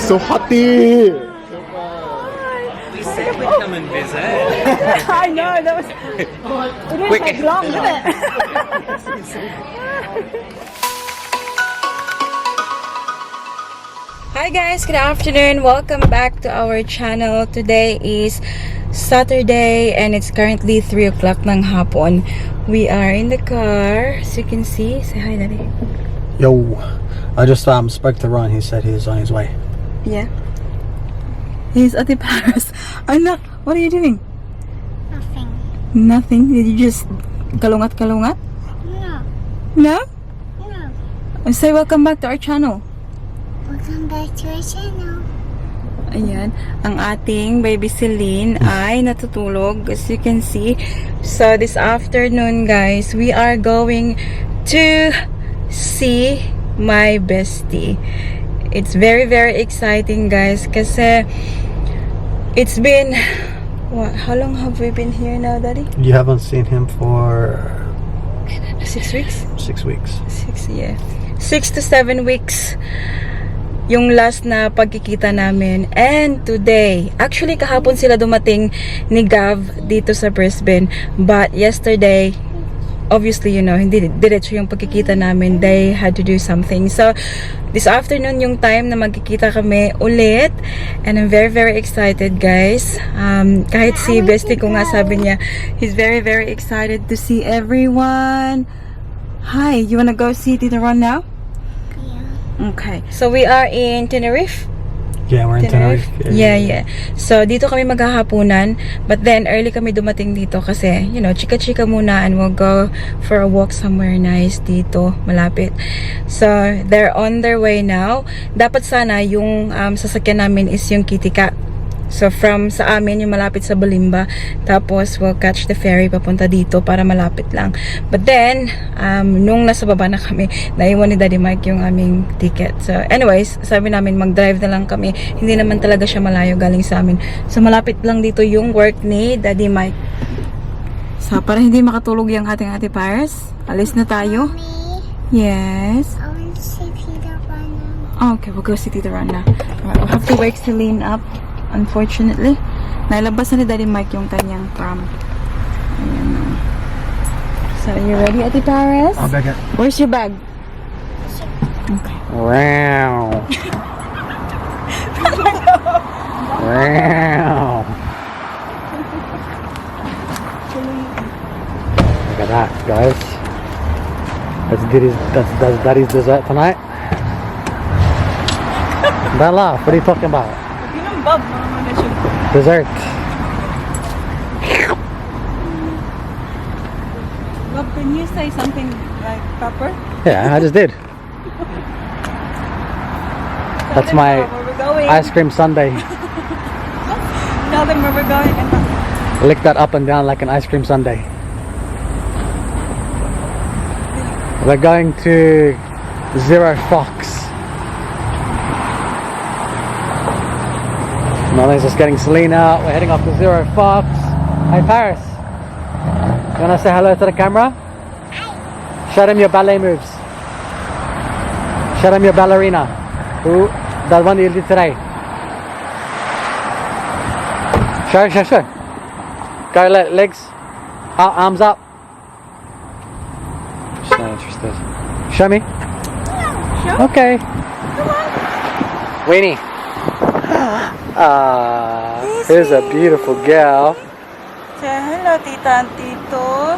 So hotty! We said we'd come and visit. I know, that was... It didn't take long, did it? Hi guys, good afternoon. Welcome back to our channel. Today is Saturday and it's currently 3 o'clock ng hapon. We are in the car. As you can see, say hi, Daddy. Yo, I just spoke to Ron. He said he was on his way. Yeah. He's at the Paris. Anak, what are you doing? Nothing. Nothing? Did you just kalungat-kalungat? No. No? No. Say welcome back to our channel. Welcome back to our channel. Ayan, ang ating baby Celine ay natutulog, as you can see. So this afternoon guys, we are going to see my bestie. It's very exciting guys kasi it's been what, how long have we been here now, Daddy? You haven't seen him for 6 weeks? 6 weeks. 6, yeah. 6 to 7 weeks yung last na pagkikita namin. And today, actually kahapon sila dumating ni Gav dito sa Brisbane. But yesterday, obviously, you know, hindi diretso yung pagkikita namin. They had to do something. So, this afternoon yung time na magkikita kami ulit. And I'm very excited, guys. Kahit si bestie ko nga sabi niya, he's very excited to see everyone. Hi, you wanna go see Tita Ron now? Okay. So we are in Tenerife. Yeah, we're in Tenerife. Yeah. So dito kami maghahapunan, but then early kami dumating dito kasi, you know, chika-chika muna and we'll go for a walk somewhere nice dito, malapit. So they're on their way now. Dapat sana yung sasakyan namin is yung Kitika. So from sa amin yung malapit sa Balimba, tapos we'll catch the ferry papunta dito para malapit lang. But then nung nasa baba na kami, naiwan ni Daddy Mike yung aming ticket. So anyways, sabi namin mag-drive na lang kami. Hindi naman talaga siya malayo galing sa amin. So malapit lang dito yung work ni Daddy Mike. So para hindi makatulog yung ating Ate Paris, alis na tayo. Mommy, Yes. I want to see Tita Rana. Okay, we'll go see Tita Rana. Alright, we'll have to wake Celine up. Unfortunately, nailabas na ni Daddy Mike yung kanyang pram. Ayan. So, you ready, Ate Paris? I'll back it. Where's your bag? Okay. Wow. Wow. Look at that, guys. That's Daddy's dessert tonight. Don't laugh. What are you talking about? Dessert. Bob, can you say something like proper? Yeah, I just did. That's my ice cream sundae. Tell them where we're going. Lick that up and down like an ice cream sundae. We're going to Zero Fox. Nothing's just getting Celine out. We're heading off to Zero Fox. Hey Paris, you wanna say hello to the camera? Show them your ballet moves. Show them your ballerina. Ooh, that one you did today. Show. Go legs. Arms up. She's not interested. Show me. Show? Okay. Come on. Weenie. Here's a beautiful girl. Say hello, Tita and Tito.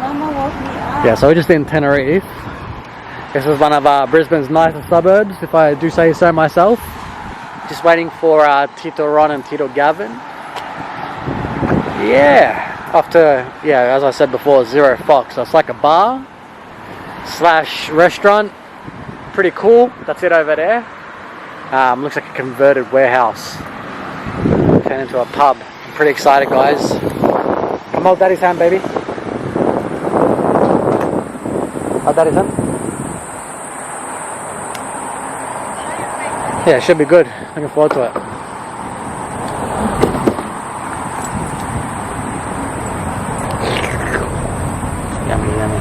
Mama woke me up. Yeah, so we're just in Tenerife. This is one of Brisbane's nicest suburbs, if I do say so myself. Just waiting for Tito Ron and Tito Gavin. Yeah, after, yeah, as I said before, Zero Fox. So it's like a bar slash restaurant. Pretty cool. That's it over there. Looks like a converted warehouse turned into a pub. I'm pretty excited, guys. Come hold Daddy's hand, baby. Hold Daddy's hand. Yeah, it should be good. Looking forward to it. Yummy.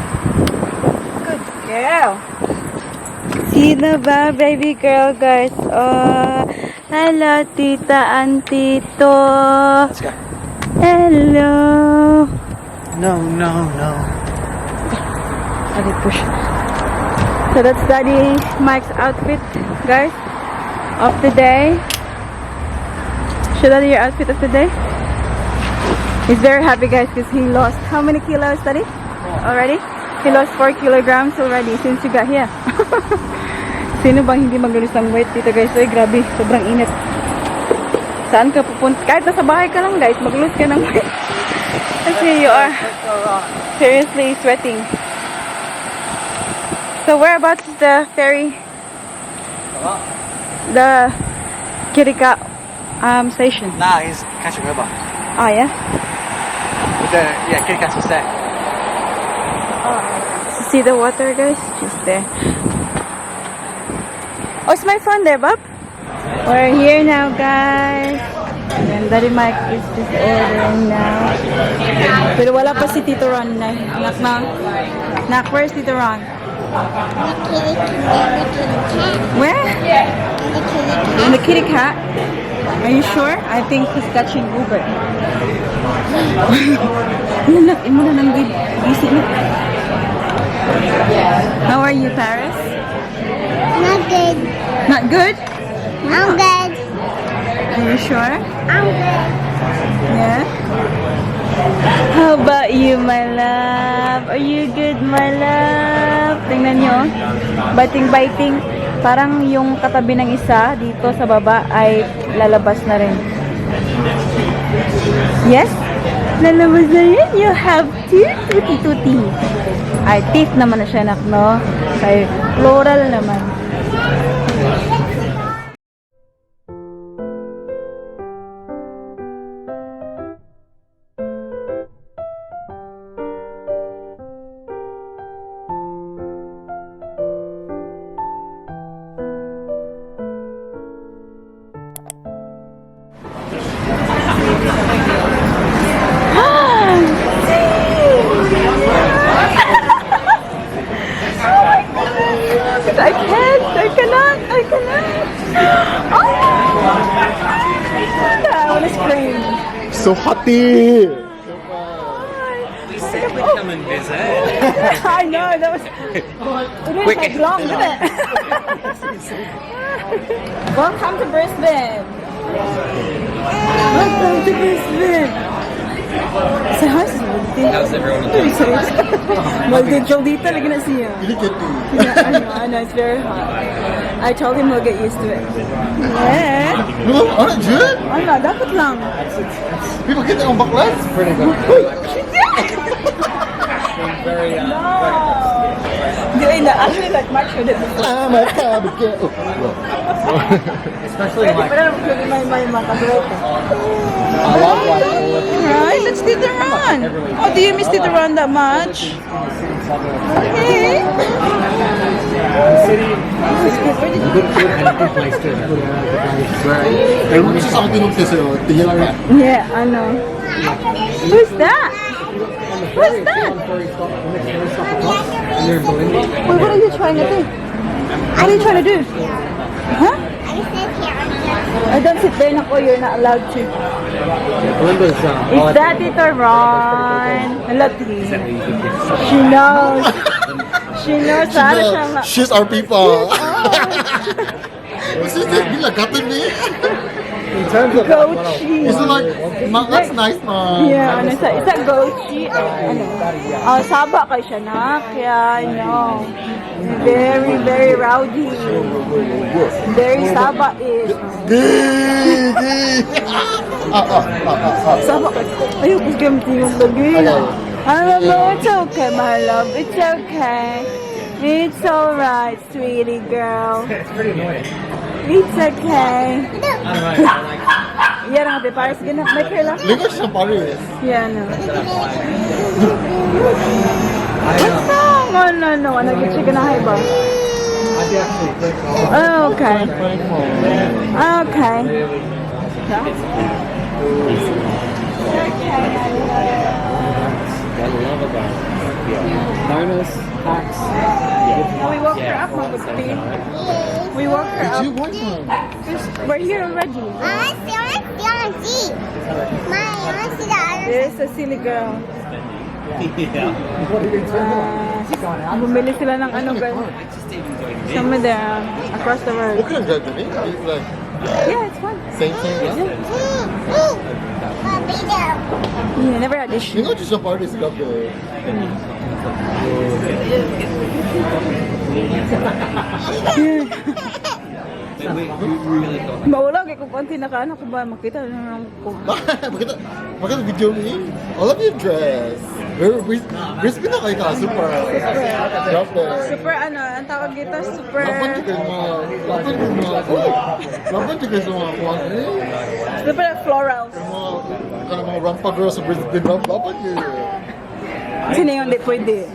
Good girl. Sino ba, baby girl, guys? Oh, hello, tita and tito. Let's go. Hello. No, no, no. Okay, push. So that's Daddy Mike's outfit, guys, of the day. Show Daddy your outfit of the day. He's very happy, guys, because he lost how many kilos, Daddy? Already? He lost 4 kilograms already since you got here. Sino bang hindi mag-lose ng weight dito, guys? Ay, grabe. Sobrang init. Saan ka pupunta? Kahit nasa bahay ka lang, guys, mag-lose ka ng weight. Kasi you are seriously sweating. So whereabouts is the ferry? The Kirika station. Nah, he's catching over. Oh, yeah? Yeah, Kid Cat's just there. See the water, guys? Just there. Oh, is my phone there, Bob? We're here now, guys. And Daddy Mike is just ordering now. Pero wala pa si Tito Ron. Nak, where's Tito Ron? Where? In the kitty cat? Are you sure? I think he's catching Uber. Anak, imo na nang gising. How are you, Paris? Not good. Not good? I'm good. Are you sure? I'm good. Yeah? How about you, my love? Are you good, my love? Tingnan nyo. Biting-biting. Parang yung katabi ng isa dito sa baba ay lalabas na rin. Yes? Lalabas na rin. You have teeth, tuti-tuti. Ay, teeth naman na siya, nak, no? Ay, plural naman. I cannot. Oh, I want to scream. So hotty! We said we'd come and visit. I know, that was... It didn't take long, did it? Welcome to Brisbane. Welcome to Brisbane. Say hi, Maldi. How's everyone doing? Maldi, Jaldita, lagi na siya. Really get to I know, it's very hot. I told him we'll get used to it. Yeah. No, aren't you? Ano, dapat lang. People get their own buckles? Pretty good. Very, Hindi, actually, like, Mark showed it before. I'm a cowboy girl. Especially like, Pero may makabreak. I love like all of the Right, let's do the run. Oh, do you miss the run that much? Okay. city. Good food and a good place too. Everyone just out there looks at the yellow rat. Yeah, I know. Who's that? Who's that? And you're in Belinda. Wait, what are you trying to do? What are you trying to do? Huh? I sit here. I don't sit there, Nako, you're not allowed to. Belinda's Is that it or Ron? I love to hear. She knows. She knows how to show up. She's our people. This is like gotten me. in terms of Goat cheese. It's like, that's nice, man. Yeah, ano sa isa goat cheese. Ano? Oh, saba kay siya na. Kaya, I know. Very, very rowdy. Very saba-ish. Saba kay. Ayaw, kasi gamit yung lagi. No, it's okay, my love. It's okay. It's alright, sweetie girl. it's pretty annoying. It's okay. I don't know. Yeah, nga, Paris, ganap. May care lang. Look at some Paris. Yeah, no. What's wrong? Oh, no. Nag-check na hay ba? I'd be actually quick. Oh, okay. Okay. Gotta love about it. Bonus, tax. We walked her up, We walked her Did up. you want one? We're here already. I want to see. Mommy, I want to see the other. There's a silly girl. Yeah. Bumili sila ng ano guys. Some of them across the road. What kind of drug did it? Like, Yeah, it's fun. same thing, yeah? Be there. Yeah, never had this You shit. know, just some parties got the... Maulag eh kung konti nakaano ko ba makita na lang ko. Makita video me? I love your dress. Brisbane na kayo ka, super. Grabe. Super ano, ang tawag dito, super Laban juga yung mga... Laban juga yung mga kuwan. super florals. Yung mga rampa girls sa Brisbane. Laban yun. Sino yung di pwede?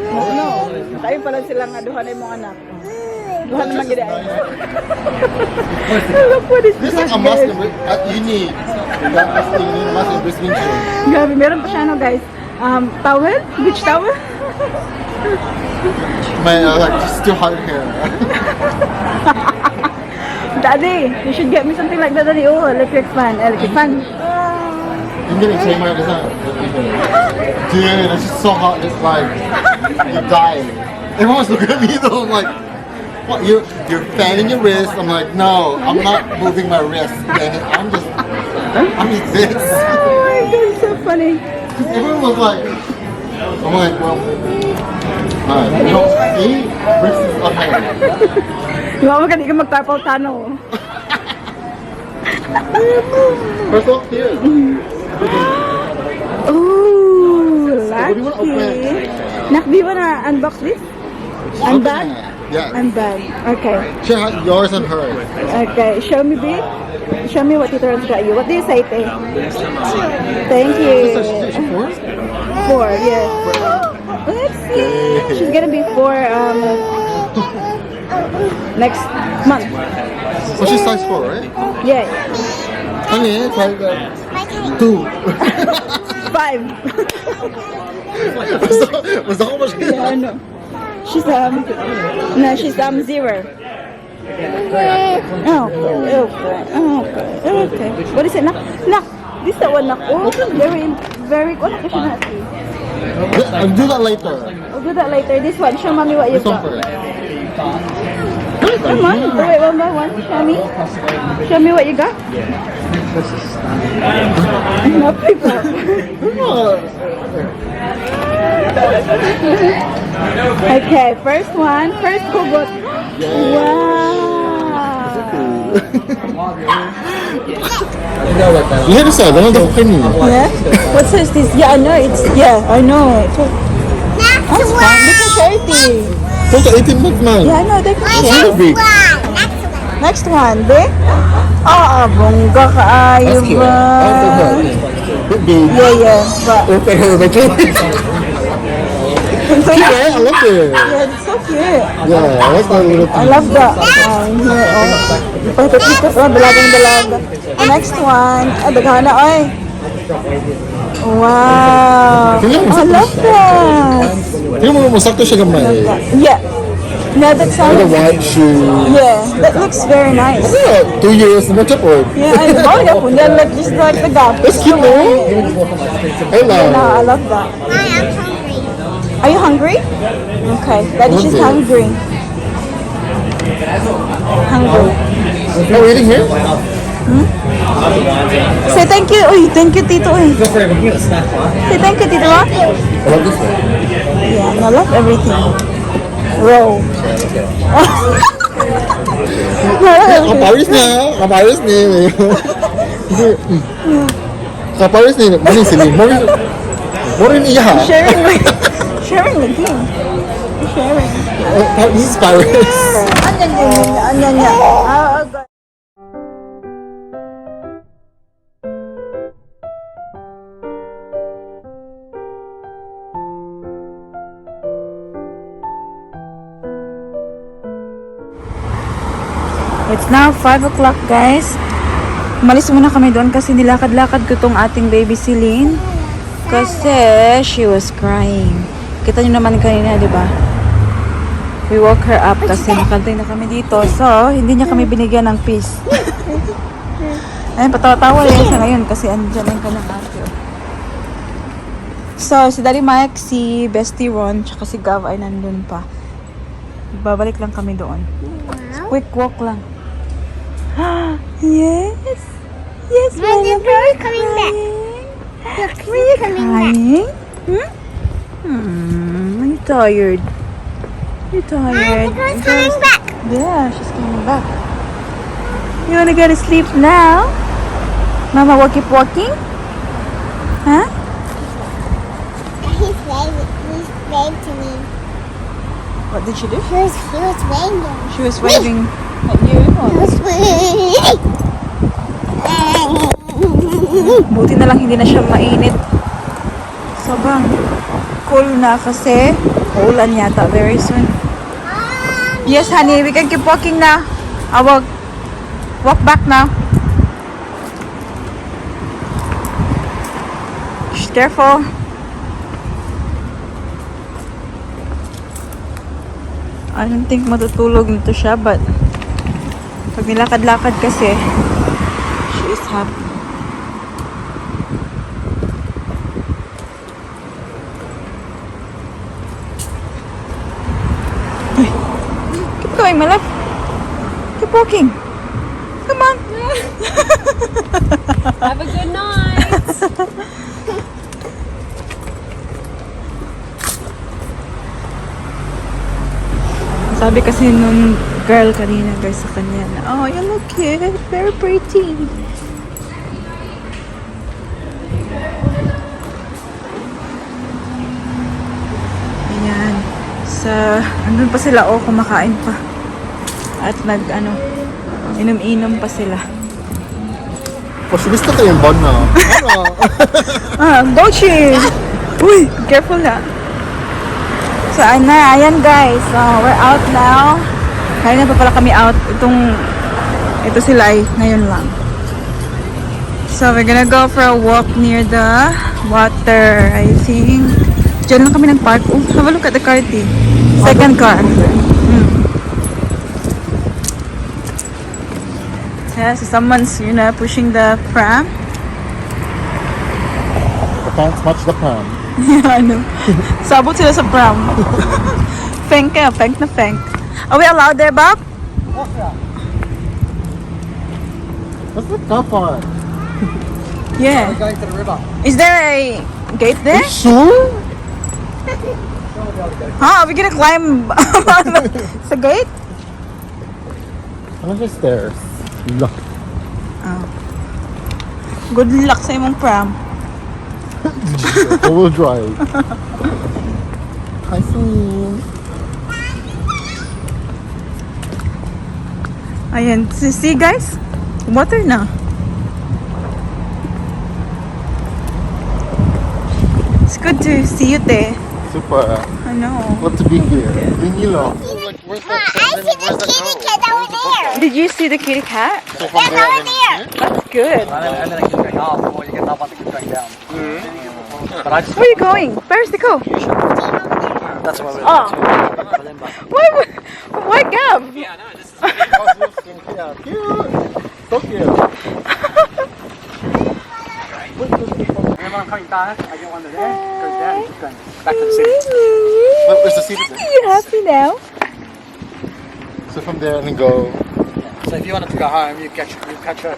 No, kayo pala silang duha na yung mga anak. Duha na magida. Look what is This is like a must at uni. That is the must in Brisbane show. Grabe, meron pa siya ano guys. Towel? Beach towel? My like still hard hair. Daddy, you should get me something like that, Daddy. Oh, electric fan. Electric fan. I'm getting same right this time. Dude, it's just so hot. It's like you die. Everyone's looking at me though. I'm like, what? You're fanning your wrist. I'm like, no, I'm not moving my wrist. I'm just this. Oh my god, so funny. Everyone was like, I'm like, well, you know, see, wrist is okay. Mama ka, di ka magtapaw tano. First off, here. Ooh, What do you want to lucky. open? Nak, do you wanna unbox this? Unbag? Yeah. Unbag. Okay. Share yours and hers. Okay. Show me, B. Show me what Tito Ron's got you. What do you say, Tay? Thank you. Is she 4? 4, yes. Let's see. She's gonna be 4 next month. So she's size 4, right? Yeah. Ano eh? Size 2. 5. Basta ko ba siya? Yeah, no. She's no, she's 0. Okay. What is it? Nak. This is the one nak. Oh, very good. I'll do that later. I'll do that later. This one. Show mommy what you This one got. first. Come on. Do it one by one. Show me. Show me what you got. No paper. Okay, first one. First hugot. Wow. Lihat sa, jangan open ni. Yeah? What size this? Yeah, I know. I know. Oh, it's fine. This is shirty. Kau tak 18 months man. Yeah, I know. They're So cute. big. Next one, be? Bongga kaayo ba? Big. Yeah. But, Okay, betul. Cute, I love it. yeah, it's so cute. Yeah, I like that little I love that. Pahitot-hitot, dalagang-dalaga. The next one, daghana, oy. Wow. I love that. Tingnan mo masakto siya gamay. Yeah. Yeah, that With a sounds, white shoe. yeah, that looks very nice. Yeah, 2 years na chapod. Yeah, I know. Yeah, they're like, just like the gap. That's cute, no? Hello. I love that. Are you hungry? Okay, Daddy, she's hungry. Hungry. Are we eating here? Say thank you. Uy, thank you, Tito. Uy. Say thank you, Tito. I love this one. Yeah, I love everything. Roll. Kaparis niya. Kaparis ni. Kaparis ni. Mani sili. Morin iya ha. Sharing the game. Sharing. This is Paris. Anya. Oh, God. It's now 5 o'clock, guys. Umalis muna kami doon kasi nilakad-lakad ko tong ating baby si Lynn. Kasi she was crying. Kita nyo naman kanina, di ba? We woke her up kasi nakantay na kami dito. So, hindi niya kami binigyan ng peace. Ayun, patawa-tawa yan siya ngayon kasi andyan ang kanyang ate. So, si Daddy Mike, si Bestie Ron, tsaka si Gav ay nandun pa. Babalik lang kami doon. Quick walk lang. Yes! Yes, When Mama, is Billy coming back? Look, he's coming back. crying? Are you tired? You tired? He's coming back. Yeah, she's coming back. You wanna go to sleep now? Mama will keep walking? Huh? He's waving to me. What did she do? He was waving. She was waving at you. He was waving. Buti na lang hindi na siya mainit. Sobrang cool na kasi uulan yata very soon. Yes, honey, we can keep walking now. I will walk back now. Shh, careful. I don't think matutulog nito siya, but pag nilakad-lakad kasi, she is happy. Ay, keep going, my love. Keep walking. Come on. Have a good night. Sabi kasi nung girl kanina guys sa kanya na, oh, you look cute, very pretty. Ayan. So, andun pa sila, oh, kumakain pa. At inom-inom pa sila. Oh, she missed yung bun na. Don't you? Uy, careful na. So, ayan guys. We're out now. Kaya na pa pala kami out. Ito sila ay ngayon lang. So, we're gonna go for a walk near the water, I think. Diyan lang kami nag-park. Oh, have a look at the car, T. Second car. Yeah, so someone's, pushing the pram. The pants match the pram. Yeah, I know. Sabot sila sa pram. Feng na feng. Are we allowed there, Bob? What's the car part? Yeah. We're going to the river. Is there a gate there? Sure? Huh? Are we gonna climb sa gate? I'm just stairs. Look. Good luck sa imong pram. Four-wheel drive. Hi, Celine. Ayan. See guys? Water na. It's good to see you, Te. Super. I know. Love to be here. Vinilo. Ma, I see the kitty cat over there. Did you see the kitty cat? That's over there. That's good. And then I keep going up, or you get up, I think it's going down. But I just Where are you going? Where's the go? that's what we're Oh. Why Gab? Yeah, no, this is Yeah, cute. So cute. Remember I'm coming back, I get one to there, goes down, keep going back to the city. Look, there's the seat again. You happy now? So from there and then go. So if you wanted to go home, you catch it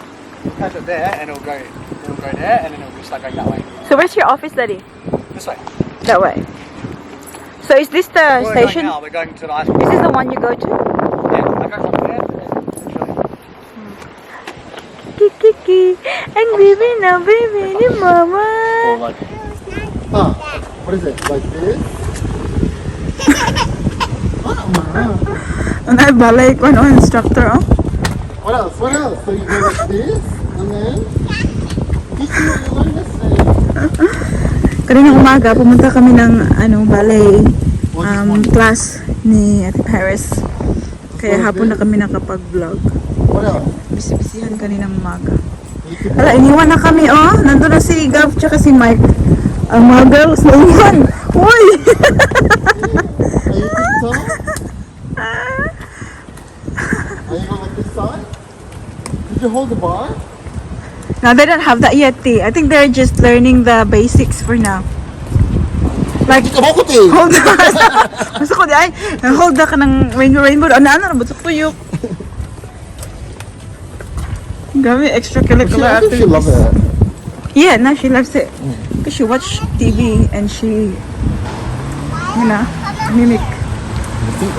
there, and it'll go there, and then it'll start going that way. So where's your office, Daddy? This way. That way. So is this the Where we're going station? now, we're going to the ice cream. This is the one you go to? Yeah, I go from there to there. Kiki, and baby now, baby, ni mama. Or like, what is it? Like this? And I balay ko instructor, oh. What else? What else? So you go like this, and then you see what you learn this thing. Kanina umaga, pumunta kami ng ballet class ni Ate Paris. Kaya hapon na kami nakapag-vlog. What else? Bisibisihan kaninang umaga. Hala, iniwan na kami, oh. Nandun na si Gav tsaka si Mike. Ang mga girls naman. Uy! Are you TikTok? Are you going like this side? Did you hold the bar? No, they don't have that yet, T. I think they're just learning the basics for now. Like, Ako ko hold on. Gusto ko di ay, hold ka ng rainbow. Ano, ba't tuyok? Grabe, extracurricular I think she loves it. Yeah, no, she loves it. Because she watch TV and she, you know, mimic.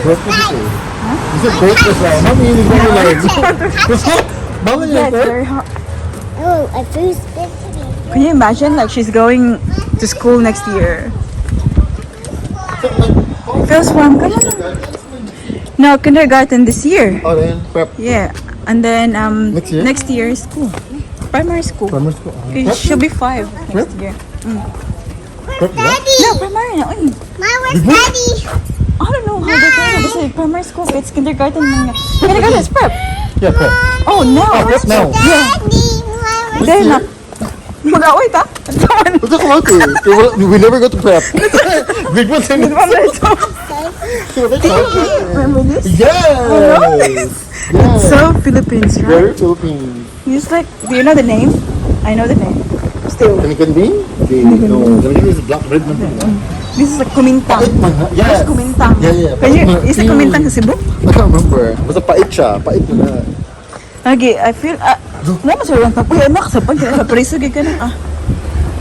Breakfast is You said breakfast now. Mami, hindi ko like. Mami, Yeah, it's very hot. Oh, a food specialty. Can you imagine, like, she's going to school next year? Feels warm. No, kindergarten this year. Oh, then prep. Yeah, and then Next year? is school, primary school. Primary school. Okay, she'll be 5 next year. Prep, what? No, primary na. Uy, Mine was daddy. I don't know how they call it. Kasi primary school, it's kindergarten. Kindergarten is prep. Yeah, prep. Oh no. Prep now. Yeah. Daddy, mine was They're not. Mag-away ta? What's that about it? We never go to prep. Big one thing. Remember this? Yes. It's so Philippines, Very right? Philippines. It's like, do you know the name? I know the name. Still, Can bean? No. Can is black bread man. this is like kumintang. Yes. Kumintang. Yeah. Can you, is it kumintang sa Cebu? I can't remember. Basta pait siya. Pait na. Okay, I feel, mo masarap lang tapo. Anak, sa pag sa preso ka na.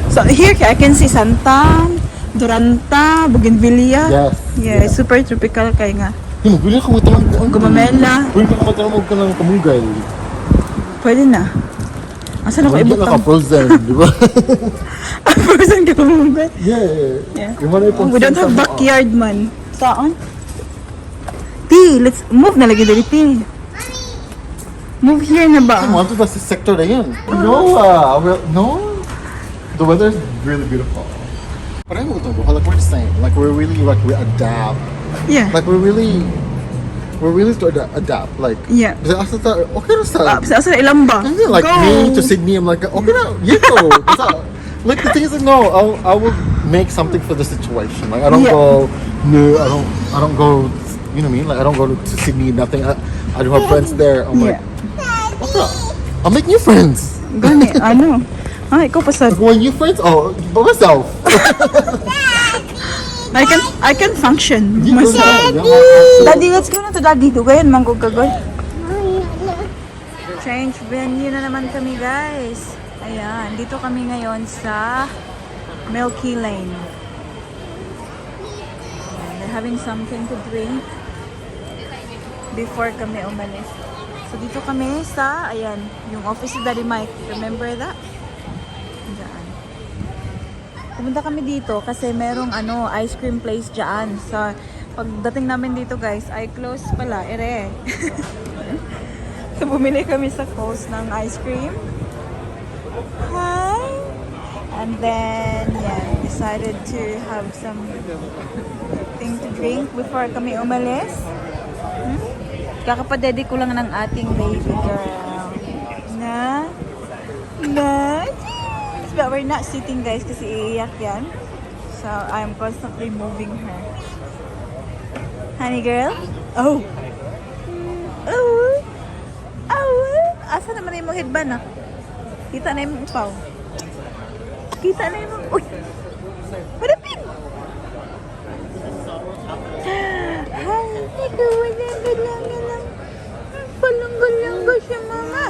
So here, I can see Santan, Duranta, Bougainvillea. Yes. Yeah, it's super tropical kay nga. Yung bili ka mo ito ng Gumamela. Bili ka mo ito ng kamugay. Pwede na. Asa na ko Hindi ibutang? frozen, di ba? Frozen ka ba? Yeah. Yeah. Yung mga We don't have backyard man. Saan? T, let's move na lagi dali, T. Move here na ba? Ano ba sa sector na yun? No, no. The weather is really beautiful. But I know like we're the same. Like we're really we adapt. Yeah. Like we're really to adapt. Like Yeah. Kasi asa ta okay na sa. Asa ilang ba? And then, like Go. me to Sydney, I'm like okay na. Like the thing is like no, I will make something for the situation. Like I don't Yeah. go no, I don't go. You know what I mean? Like I don't go to Sydney. Nothing. I don't have friends there. I'm like. Yeah. What's up? I'll make new friends. Gani, ano? Ay, ikaw pa sa... Like, when new friends? Oh, by myself. I can function You go myself. there. Daddy, let's go na to Daddy. Dugayan, manggog kagoy. Change venue na naman kami, guys. Ayan, dito kami ngayon sa Milky Lane. Ayan, they're having something to drink before kami umalis. So, dito kami sa, ayan, yung office ni Daddy Mike. Remember that? Diyan. Pumunta kami dito kasi merong ice cream place dyan. So, pagdating namin dito, guys, ay close pala. Ere. So, bumili kami sa coast ng ice cream. Hi! And then, yeah, decided to have something to drink before kami umalis. Kakapadedi ko lang ng ating baby girl. But we're not sitting, guys, kasi iiyak yan. So, I'm constantly moving her. Honey girl? Oh! Asa naman na yung headband, ah? Kita na yung upaw. Kita na yung... Uy! Padapin! Hi! Ito, walang palangga-langga siya, mama.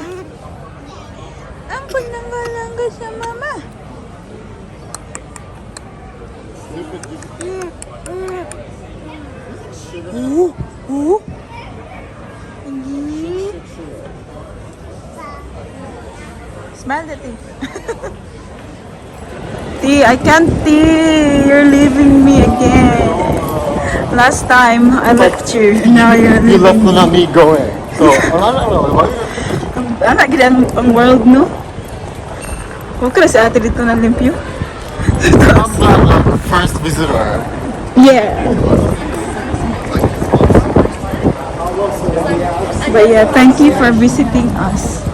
Ang palangga-langga siya, mama. Smile that thing. T, I can't, T. You're leaving me again. Last time, I left you. Now you're You left leaving me. na me going. So, Anak gid ang world, no? Huwag ka na sa ate dito ng limpyo. I'm the first visitor. Yeah. But yeah, thank you for visiting us.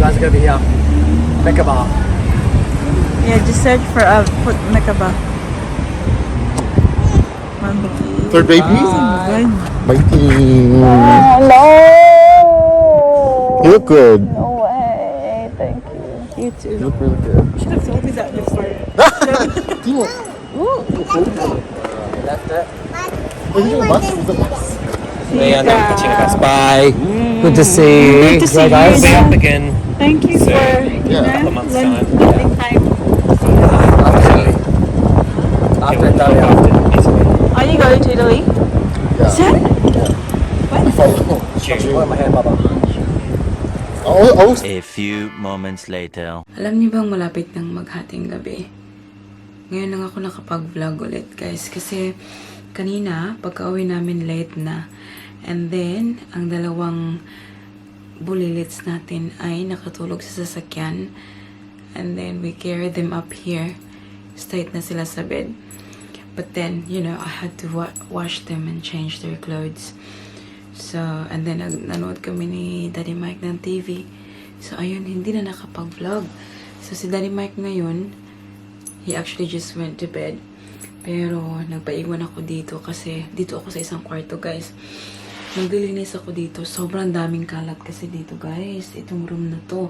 guys are gonna be here. Mekaba. Yeah, just search for put Mekaba. Third baby? Good. Biting. Hello. You look good. No way. Thank you. You too. You look really good. Should have told me that before. Timo. Left it. Oh, you bus? Is it bus? Yeah, I'm catching a bus. Bye. Good to see you. Good to see you. We'll be up again. Thank you So, for couple months time. spending time. After Italia. Are you going to Italy? Yeah. Sir? Show my hand, Baba. A few moments later. Alam niyo bang malapit ng maghating gabi? Ngayon lang ako nakapag-vlog ulit, guys. Kasi kanina, pagka-uwi namin late na. And then, ang dalawang bulilits natin ay nakatulog sa sasakyan. And then, we carried them up here. Straight na sila sa bed. But then, you know, I had to wash them and change their clothes. So, and then, nanood kami ni Daddy Mike ng TV. So, ayun, hindi na nakapag-vlog. So, si Daddy Mike ngayon, he actually just went to bed. Pero, nagpaiwan ako dito kasi dito ako sa isang kwarto, guys. Naglilinis ako dito. Sobrang daming kalat kasi dito, guys. Itong room na to.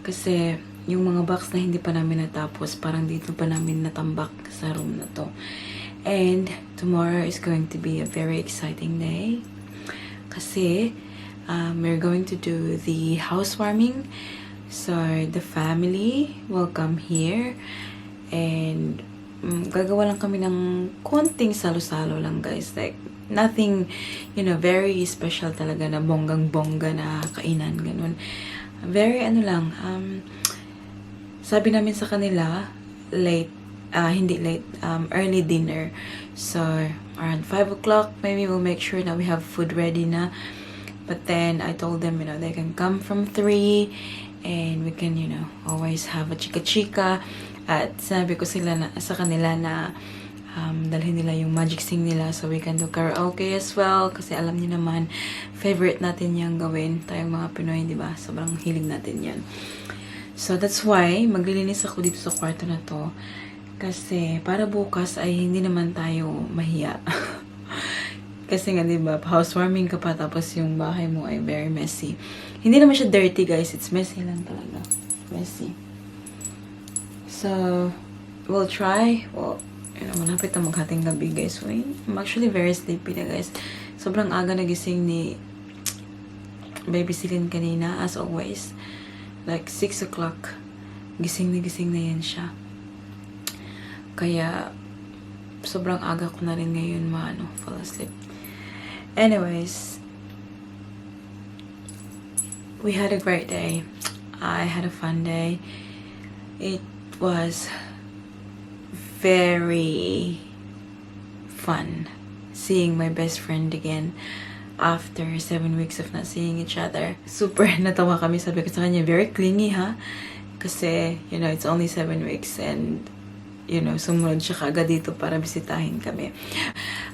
Kasi, yung mga box na hindi pa namin natapos, parang dito pa namin natambak sa room na to. And, tomorrow is going to be a very exciting day. Kasi, we're going to do the housewarming. So, the family will come here. And, gagawa lang kami ng konting salo-salo lang, guys. Like, nothing, you know, very special talaga na bonggang-bongga na kainan, ganun. Very, sabi namin sa kanila, hindi late, early dinner. So, around 5 o'clock, maybe we'll make sure that we have food ready na. But then, I told them, you know, they can come from 3 and we can, you know, always have a chika-chika. At sabi ko sa kanila na dalhin nila yung magic sing nila so we can do karaoke as well. Kasi alam niyo naman, favorite natin yung gawin. Tayong mga Pinoy, di ba? Sobrang hilig natin yan. So, that's why, maglilinis ako dito sa kwarto na to. Kasi, para bukas ay hindi naman tayo mahiya. Kasi nga, diba, housewarming ka pa, tapos yung bahay mo ay very messy. Hindi naman siya dirty, guys. It's messy lang talaga. Messy. So, we'll try. Well, you know, malapit na maghating gabi, guys. I'm actually very sleepy na, guys. Sobrang aga nagising ni Baby Celine kanina, as always. Like, 6 o'clock. Gising na yan siya. Kaya, sobrang aga ko na rin ngayon fall asleep. Anyways, we had a great day. I had a fun day. It was very fun seeing my best friend again after 7 weeks of not seeing each other. Super natawa kami. Sabi ko sa kanya, very clingy ha. Kasi, you know, it's only 7 weeks and you know, sumunod siya kaagad dito para bisitahin kami.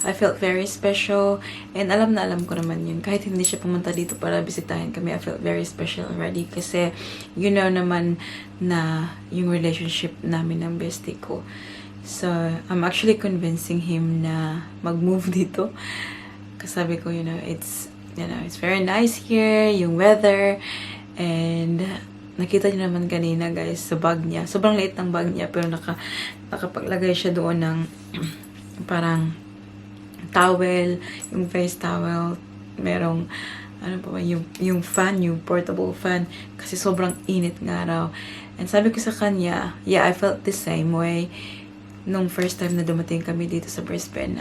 I felt very special and alam na alam ko naman yun. Kahit hindi siya pumunta dito para bisitahin kami, I felt very special already kasi you know naman na yung relationship namin ng bestie ko. So, I'm actually convincing him na mag-move dito. Kasi sabi ko, you know, it's very nice here, yung weather, and nakita niyo naman kanina, guys, sa bag niya. Sobrang liit ng bag niya, pero nakapaglagay siya doon ng parang towel, yung face towel. Merong, ano pa ba, yung fan, yung portable fan. Kasi sobrang init nga raw. And sabi ko sa kanya, yeah, I felt the same way nung first time na dumating kami dito sa Brisbane.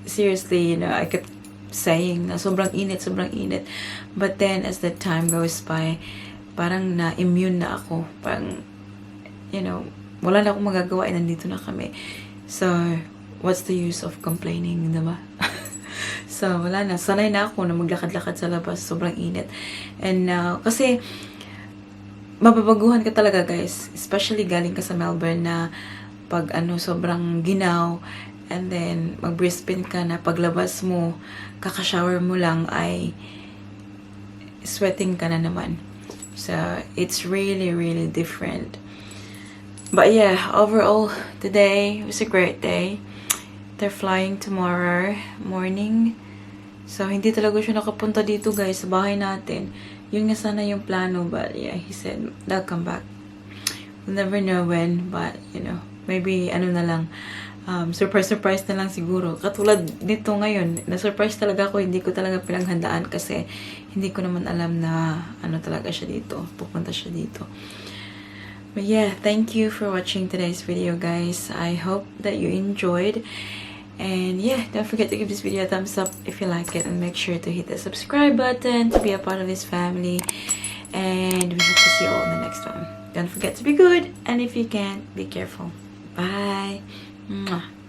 Seriously, you know, I kept saying na sobrang init. But then, as the time goes by, parang na-immune na ako. Parang, you know, wala na akong magagawa and nandito na kami. So, what's the use of complaining, diba? So, wala na. Sanay na ako na maglakad-lakad sa labas. Sobrang init. And now, kasi, mababaguhan ka talaga, guys. Especially galing ka sa Melbourne na pag sobrang ginaw. And then, mag-Brisbane ka na paglabas mo, kakashower mo lang ay sweating ka na naman. So it's really, really different. But yeah, overall, today was a great day. They're flying tomorrow morning. So, hindi talaga siya nakapunta dito, guys, sa bahay natin. Yun nga sana yung plano, but yeah, he said, they'll come back. We'll never know when, but, you know, maybe, ano na lang, surprise na lang siguro. Katulad nito ngayon, na-surprise talaga ako, hindi ko talaga pinaghandaan kasi hindi ko naman alam na, ano talaga siya dito, pupunta siya dito. But yeah, thank you for watching today's video, guys. I hope that you enjoyed. And yeah, don't forget to give this video a thumbs up if you like it. And make sure to hit the subscribe button to be a part of this family. And we hope to see you all in the next one. Don't forget to be good. And if you can, be careful. Bye. Mwah.